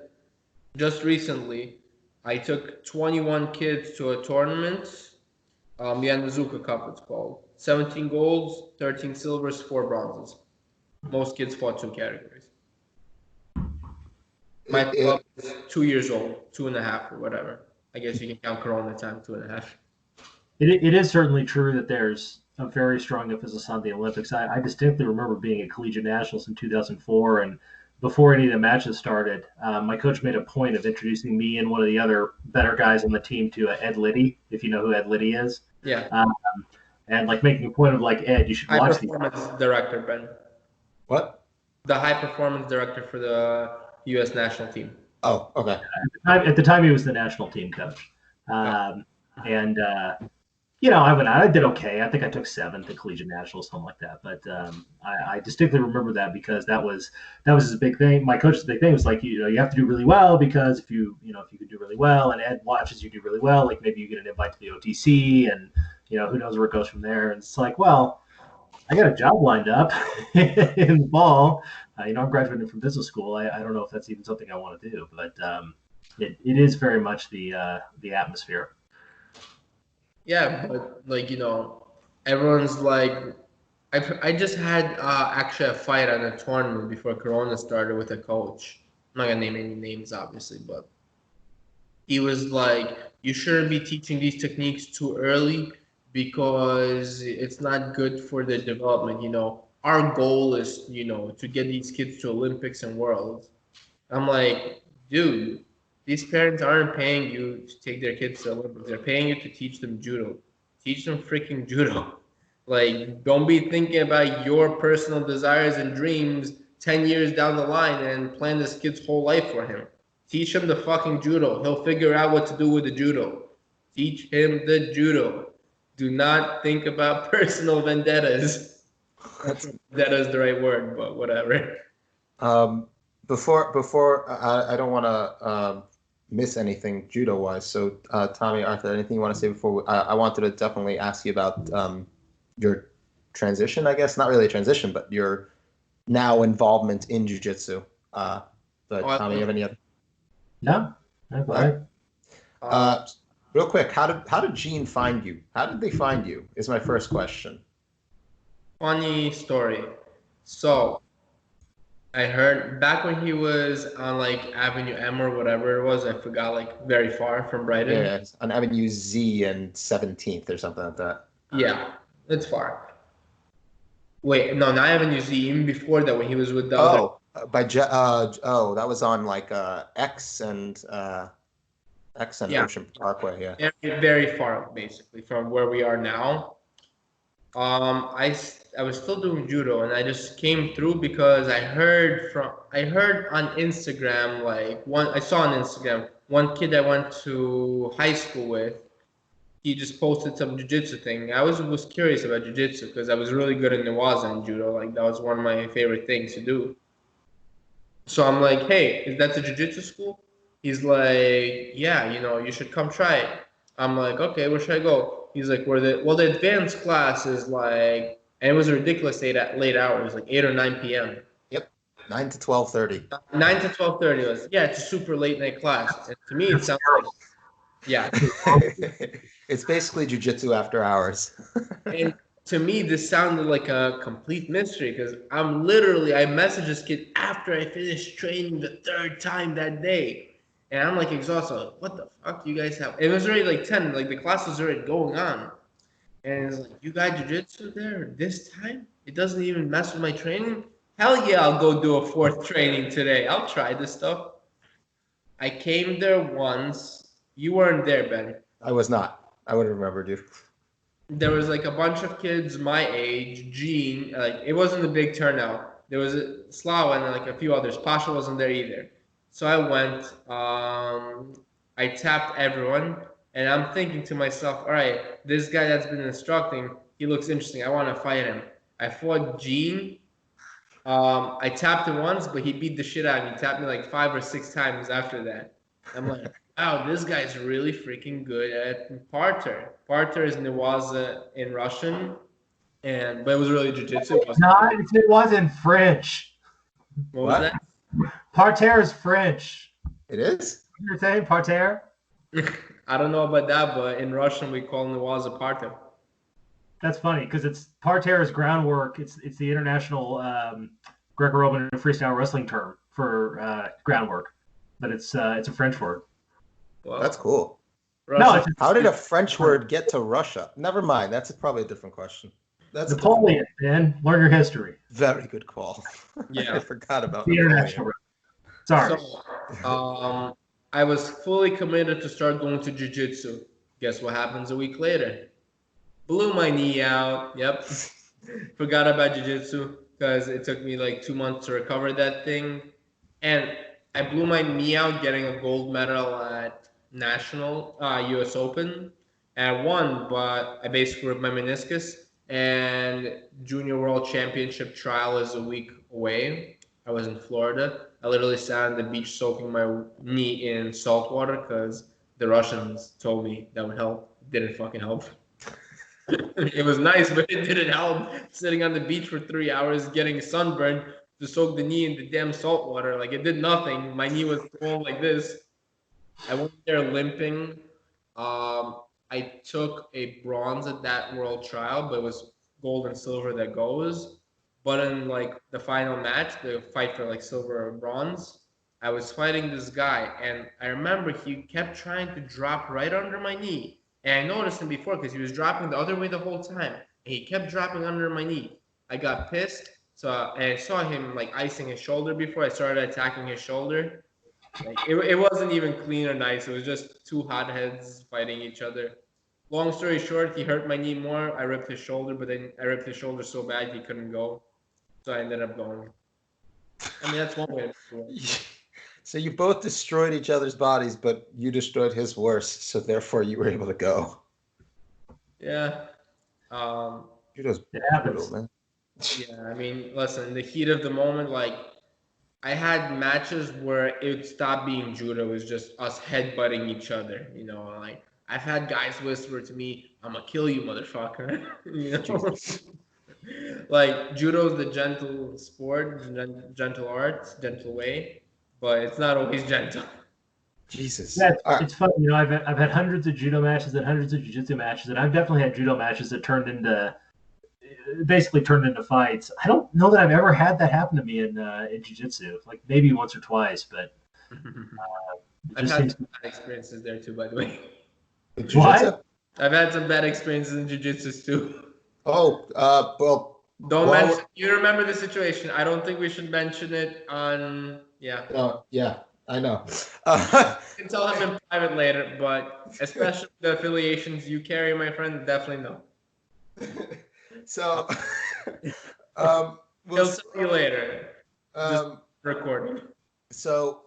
S2: just recently, I took 21 kids to a tournament, the Yanazuka Cup it's called. 17 golds, 13 silvers, 4 bronzes. Most kids fought 2 categories. My club is 2 years old, 2.5 or whatever. I guess you can count Corona time, 2.5.
S3: It is certainly true that there's a very strong emphasis on the Olympics. I distinctly remember being at Collegiate Nationals in 2004, and before any of the matches started, my coach made a point of introducing me and one of the other better guys on the team to Ed Liddy, if you know who Ed Liddy is.
S2: Yeah.
S3: And like making a point of like, Ed, you should watch these.
S2: High performance director, Ben.
S1: What?
S2: The high performance director for the U.S. national team.
S1: Oh, okay.
S3: At the time, he was the national team coach. And I went out. I did okay. I think I took 7th at Collegiate Nationals, something like that. But I distinctly remember that because that was his big thing. My coach's big thing was like, you have to do really well, because if you can do really well, and Ed watches you do really well, like maybe you get an invite to the OTC, and who knows where it goes from there. And it's like, well, I got a job lined up in the fall. I'm graduating from business school. I don't know if that's even something I want to do, but it is very much the atmosphere.
S2: Yeah, but everyone's like, I just had actually a fight at a tournament before Corona started with a coach. I'm not gonna name any names, obviously, but he was like, you shouldn't be teaching these techniques too early because it's not good for their development. Our goal is, to get these kids to Olympics and Worlds. I'm like, dude, these parents aren't paying you to take their kids to Olympics. They're paying you to teach them judo. Teach them freaking judo. Like, don't be thinking about your personal desires and dreams 10 years down the line and plan this kid's whole life for him. Teach him the fucking judo. He'll figure out what to do with the judo. Teach him the judo. Do not think about personal vendettas. Vendetta is the right word, but whatever.
S1: Before I don't want to miss anything judo wise. So Tommy, Arthur, anything you want to say before? I wanted to definitely ask you about your transition. I guess not really a transition, but your now involvement in jiu-jitsu. But Tommy, you have any other?
S3: No.
S1: Right. Real quick, how did Gene find you? How did they find you? Is my first question.
S2: Funny story. So I heard back when he was on like Avenue M or whatever it was. I forgot, like very far from Brighton.
S1: Yeah, it's on Avenue Z and 17th or something like that.
S2: Yeah, it's far. Wait, no, not Avenue Z. Even before that, when he was with the other.
S1: Oh, that was on like X and
S2: Yeah.
S1: Ocean Parkway. Yeah.
S2: Very, very far, basically, from where we are now. I was still doing judo, and I just came through because I heard on Instagram, like I saw on Instagram one kid I went to high school with. He just posted some jiu-jitsu thing. I was curious about jiu-jitsu because I was really good in Newaza and judo. Like that was one of my favorite things to do. So I'm like, hey, is that the jiu-jitsu school? He's like, yeah, you should come try it. I'm like, okay, where should I go? He's like, the advanced class is like, and it was a ridiculous late hours, like 8 or 9 p.m.
S1: Yep. 9 to 12:30.
S2: 9 to 12:30 was, yeah, it's a super late night class. And to me, it sounds like, yeah.
S1: It's basically jujitsu after hours.
S2: And to me, this sounded like a complete mystery because I messaged this kid after I finished training the third time that day. And I'm like exhausted. Like, what the fuck do you guys have? It was already like 10, like the class was already going on. And it's like, you got jiu-jitsu there this time? It doesn't even mess with my training? Hell yeah, I'll go do a fourth training today. I'll try this stuff. I came there once. You weren't there, Ben.
S1: I was not. I would have remembered you.
S2: There was like a bunch of kids my age, Gene, like it wasn't a big turnout. There was a Slava and like a few others. Pasha wasn't there either. So I went, I tapped everyone, and I'm thinking to myself, all right, this guy that's been instructing, he looks interesting. I want to fight him. I fought Gene. I tapped him once, but he beat the shit out of me. He tapped me like 5 or 6 times after that. I'm like, wow, this guy's really freaking good at parter. Parter is Newaza in Russian, but it was really jiu-jitsu.
S3: It wasn't French.
S2: What was that?
S3: Parterre is French.
S1: It is?
S3: You're saying parterre?
S2: I don't know about that, but in Russian we call Newaza parter.
S3: That's funny because it's parterre is groundwork. It's the international Greco-Roman freestyle wrestling term for groundwork, but it's a French word.
S2: Well,
S1: that's cool.
S3: No,
S1: how did a French word get to Russia? Never mind. That's probably a different question. That's
S3: Napoleon, man. Learn your history.
S1: Very good call.
S2: Yeah.
S1: I forgot about
S3: the international. Sorry.
S2: So, I was fully committed to start going to jiu-jitsu. Guess what happens a week later? Blew my knee out. Yep. Forgot about jiu-jitsu because it took me like 2 months to recover that thing. And I blew my knee out getting a gold medal at National US Open. And I won, but I basically ripped my meniscus. And Junior World Championship trial is a week away. I was in Florida. I literally sat on the beach soaking my knee in salt water because the Russians told me that would help. It didn't fucking help. It was nice, but it didn't help. Sitting on the beach for 3 hours, getting sunburned to soak the knee in the damn salt water. Like, it did nothing. My knee was swollen like this. I went there limping. I took a bronze at that world trial, but it was gold and silver that goes. But in like the final match, the fight for like silver or bronze, I was fighting this guy, and I remember he kept trying to drop right under my knee. And I noticed him before because he was dropping the other way the whole time. And he kept dropping under my knee. I got pissed. And I saw him like icing his shoulder before I started attacking his shoulder. Like it wasn't even clean or nice. It was just two hotheads fighting each other. Long story short, he hurt my knee more. I ripped his shoulder, but then I ripped his shoulder so bad he couldn't go. So I ended up going. I mean, that's one way to do it.
S1: So you both destroyed each other's bodies, but you destroyed his worse, so therefore you were able to go.
S2: Yeah.
S1: Judo's brutal, man.
S2: Yeah, I mean, listen, in the heat of the moment, like, I had matches where it would stop being judo. It was just us headbutting each other, like, I've had guys whisper to me, "I'm gonna kill you, motherfucker." Like, judo's the gentle sport, gentle art, gentle way, but it's not always gentle.
S1: Jesus.
S3: Yeah, it's funny. I've had hundreds of judo matches and hundreds of jiu-jitsu matches, and I've definitely had judo matches that turned into basically turned into fights. I don't know that I've ever had that happen to me in jiu-jitsu. Like maybe once or twice, but
S2: I've had some bad experiences there too, by the way.
S1: Jiu-jitsu?
S2: I've had some bad experiences in jiu-jitsu too.
S1: Oh, well.
S2: Don't mention. You remember the situation. I don't think we should mention it on. Yeah.
S1: Yeah, I know.
S2: You can tell him in private later, but especially the affiliations you carry, my friend, definitely no.
S1: So,
S2: He'll tell you later. Just recording.
S1: So,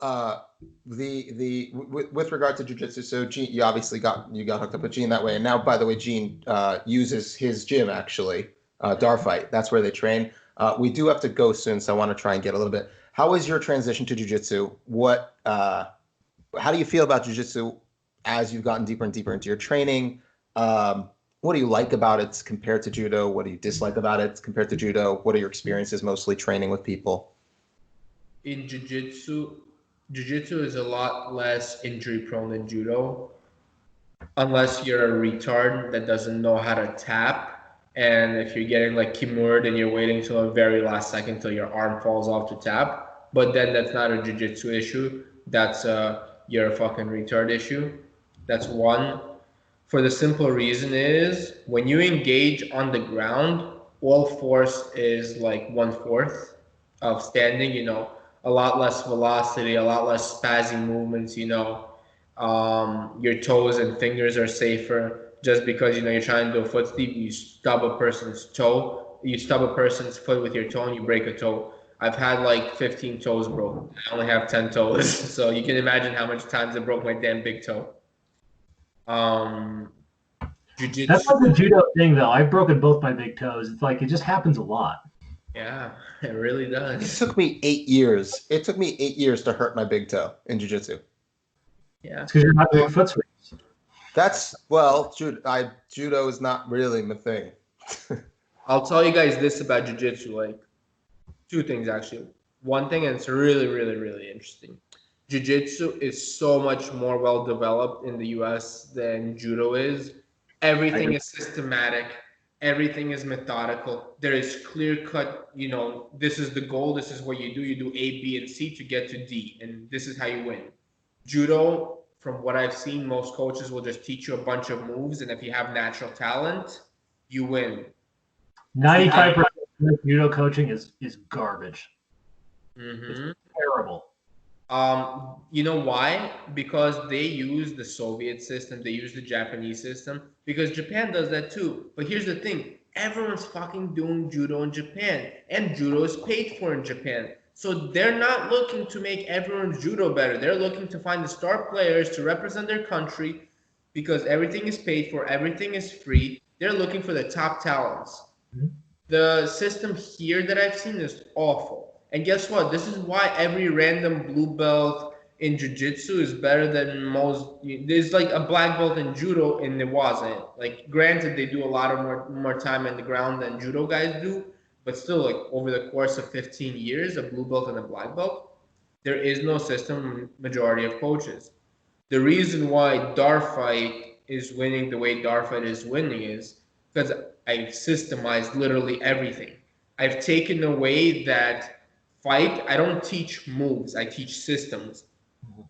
S1: with regard to jiu-jitsu, so Gene, you obviously got hooked up with Gene that way, and now, by the way, Gene uses his gym actually, Darfight. That's where they train. We do have to go soon, so I want to try and get a little bit. How was your transition to jiu-jitsu? How do you feel about jiu-jitsu as you've gotten deeper and deeper into your training? What do you like about it compared to judo? What do you dislike about it compared to judo? What are your experiences mostly training with people?
S2: In jiu-jitsu is a lot less injury prone than judo, unless you're a retard that doesn't know how to tap, and if you're getting like kimured and you're waiting till the very last second till your arm falls off to tap. But then that's not a jiu-jitsu issue. That's you're a fucking retard issue. That's one. For the simple reason is when you engage on the ground, all force is like 1/4 of standing, a lot less velocity, a lot less spazzy movements, your toes and fingers are safer. Just because, you're trying to do a foot steep, you stub a person's toe, you stub a person's foot with your toe and you break a toe. I've had like 15 toes broken. I only have 10 toes. So you can imagine how much times I broke my damn big toe. Jiu-jitsu.
S3: That's not the judo thing, though. I've broken both my big toes. It's like it just happens a lot.
S2: Yeah, it really does.
S1: It took me 8 years. It took me 8 years to hurt my big toe in jiu-jitsu.
S2: Yeah,
S3: it's because you're not doing foot swings.
S1: Judo is not really my thing.
S2: I'll tell you guys this about jiu-jitsu, like 2 things actually. One thing, and it's really, really, really interesting. Jiu-jitsu is so much more well developed in the US than judo is. Everything is systematic. Everything is methodical. There is clear cut, this is the goal. This is what you do. You do A, B, and C to get to D. And this is how you win. Judo, from what I've seen, most coaches will just teach you a bunch of moves. And if you have natural talent, you win.
S3: 95% of judo coaching is garbage.
S2: Mm-hmm.
S3: It's terrible.
S2: You know why? Because they use the Soviet system, they use the Japanese system, because Japan does that too. But here's the thing, everyone's fucking doing judo in Japan, and judo is paid for in Japan. So they're not looking to make everyone's judo better. They're looking to find the star players to represent their country, because everything is paid for, everything is free. They're looking for the top talents. Mm-hmm. The system here that I've seen is awful. And guess what? This is why every random blue belt in jiu-jitsu is better than most. There's like a black belt in judo and there wasn't. Like, granted, they do a lot of more time in the ground than judo guys do, but still, like, over the course of 15 years, a blue belt and a black belt, there is no system majority of coaches. The reason why Darfight is winning the way Darfight is winning is because I've systemized literally everything. I've taken away that fight. I don't teach moves, I teach systems.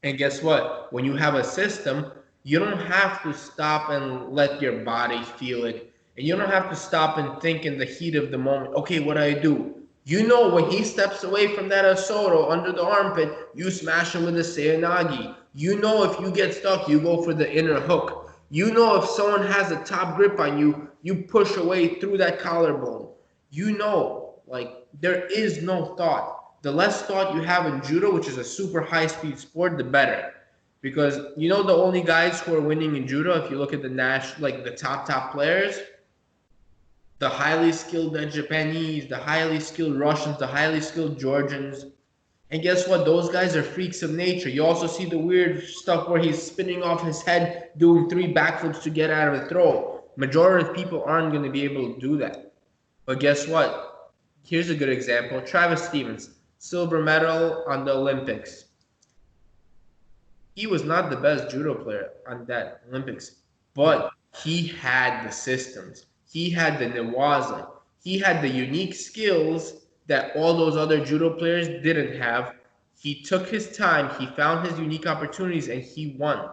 S2: And guess what? When you have a system, you don't have to stop and let your body feel it. And you don't have to stop and think in the heat of the moment, okay, what do? When he steps away from that Asoto under the armpit, you smash him with a Seoinage. If you get stuck, you go for the inner hook. If someone has a top grip on you, you push away through that collarbone. There is no thought. The less thought you have in judo, which is a super high-speed sport, the better. Because the only guys who are winning in judo, if you look at the top players, the highly skilled Japanese, the highly skilled Russians, the highly skilled Georgians. And guess what? Those guys are freaks of nature. You also see the weird stuff where he's spinning off his head, doing 3 backflips to get out of a throw. Majority of people aren't going to be able to do that. But guess what? Here's a good example. Travis Stevens. Silver medal on the Olympics. He was not the best judo player on that Olympics, but he had the systems. He had the newaza. He had the unique skills that all those other judo players didn't have. He took his time, he found his unique opportunities, and he won.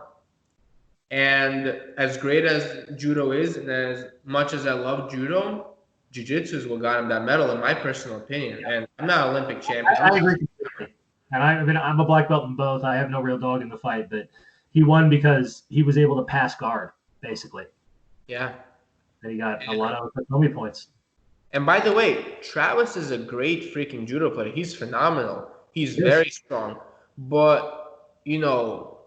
S2: And as great as judo is, and as much as I love judo, jiu-jitsu is what got him that medal, in my personal opinion. And I'm not an Olympic champion.
S3: I agree completely. And I'm a black belt in both. I have no real dog in the fight, but he won because he was able to pass guard, basically.
S2: Yeah.
S3: And he got a lot of Komi points.
S2: And by the way, Travis is a great freaking judo player. He's phenomenal. He's very strong. But, you know,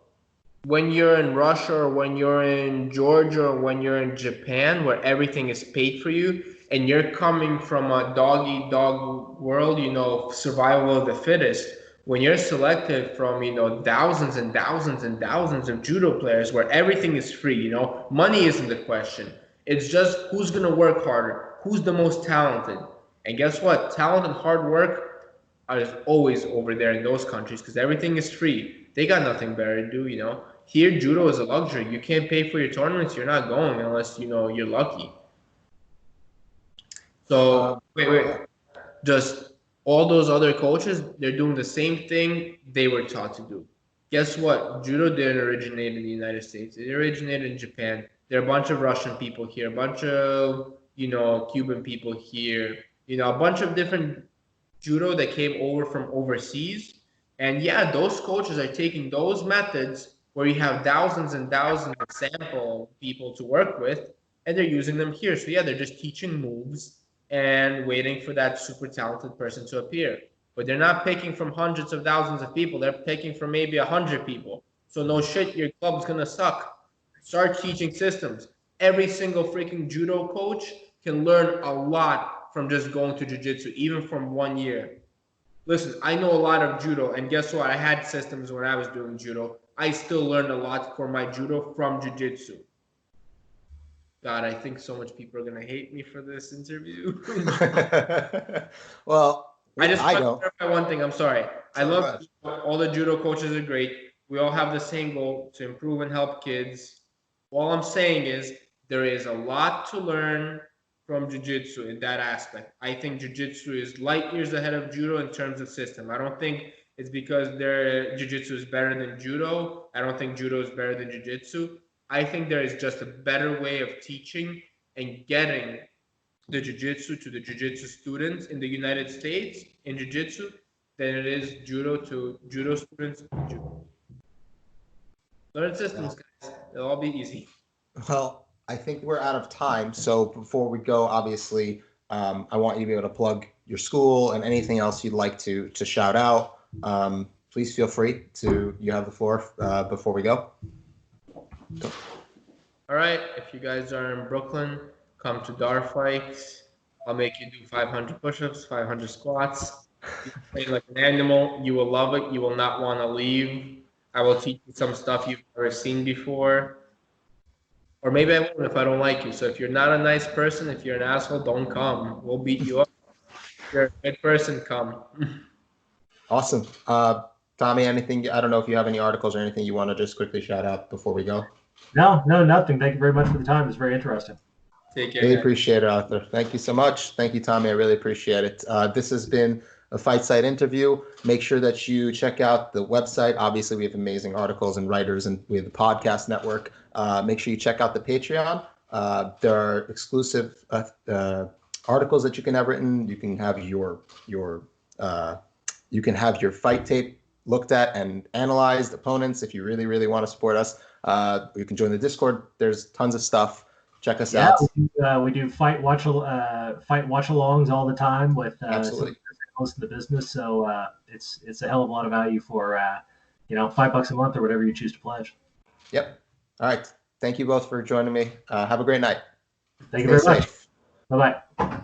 S2: when you're in Russia or when you're in Georgia or when you're in Japan where everything is paid for you and you're coming from a dog-eat-dog world, you know, survival of the fittest, when you're selected from, you know, thousands and thousands and thousands of judo players where everything is free, you know, money isn't the question. It's just who's going to work harder, who's the most talented. And guess what? Talent and hard work is always over there in those countries because everything is free. They got nothing better to do, you know. Here, judo is a luxury. You can't pay for your tournaments. You're not going unless, you know, you're lucky. So, wait. Just all those other coaches, they're doing the same thing they were taught to do. Guess what? Judo didn't originate in the United States. It originated in Japan. There are a bunch of Russian people here, a bunch of, you know, Cuban people here, you know, a bunch of different judo that came over from overseas. And yeah, those coaches are taking those methods where you have thousands and thousands of sample people to work with, and they're using them here. So yeah, they're just teaching moves and waiting for that super talented person to appear. But they're not picking from hundreds of thousands of people. They're picking from maybe 100 people. So no shit, your club's gonna suck. Start teaching systems. Every single freaking judo coach can learn a lot from just going to jiu-jitsu, even from 1 year. Listen, I know a lot of judo, and guess what? I had systems when I was doing judo. I still learned a lot for my judo from jiu-jitsu. God, I think so much people are going to hate me for this interview.
S1: Well,
S2: I just want to
S1: don't.
S2: clarify one thing. I'm sorry. I love all the judo coaches are great. We all have the same goal to improve and help kids. All I'm saying is there is a lot to learn from jiu-jitsu in that aspect. I think jiu-jitsu is light years ahead of judo in terms of system. I don't think it's because their jiu-jitsu is better than judo. I don't think judo is better than jiu-jitsu. I think there is just a better way of teaching and getting the jiu-jitsu to the jiu-jitsu students in the United States in jiu-jitsu than it is judo to judo students in judo. Learn systems, guys. It'll all be easy.
S1: Well, I think we're out of time. So before we go, obviously, I want you to be able to plug your school and anything else you'd like to shout out. Please feel free to. You have the floor before we go.
S2: All right. If you guys are in Brooklyn, come to Darfight. I'll make you do 500 push-ups, 500 squats. You play like an animal. You will love it. You will not want to leave. I will teach you some stuff you've never seen before. Or maybe I won't if I don't like you. So if you're not a nice person, if you're an asshole, don't come. We'll beat you up. If you're a good person, come.
S1: Awesome. Tommy, anything? I don't know if you have any articles or anything you want to just quickly shout out before we go.
S3: No, nothing. Thank you very much for the time. It's very interesting.
S2: Take care.
S1: Really appreciate it, Arthur. Thank you so much. Thank you, Tommy. I really appreciate it. This has been a Fight Site interview. Make sure that you check out the website. Obviously, we have amazing articles and writers, and we have the podcast network. Make sure you check out the Patreon. There are exclusive articles that you can have written. You can have your fight tape looked at and analyzed, opponents. If you really, really want to support us, you can join the Discord. There's tons of stuff. Check us out.
S3: We do fight watch-alongs all the time with
S1: Absolutely.
S3: most of the business. So it's a hell of a lot of value for $5 a month or whatever you choose to pledge.
S1: Yep. All right. Thank you both for joining me. Have a great night.
S3: Thank you very much. Bye-bye.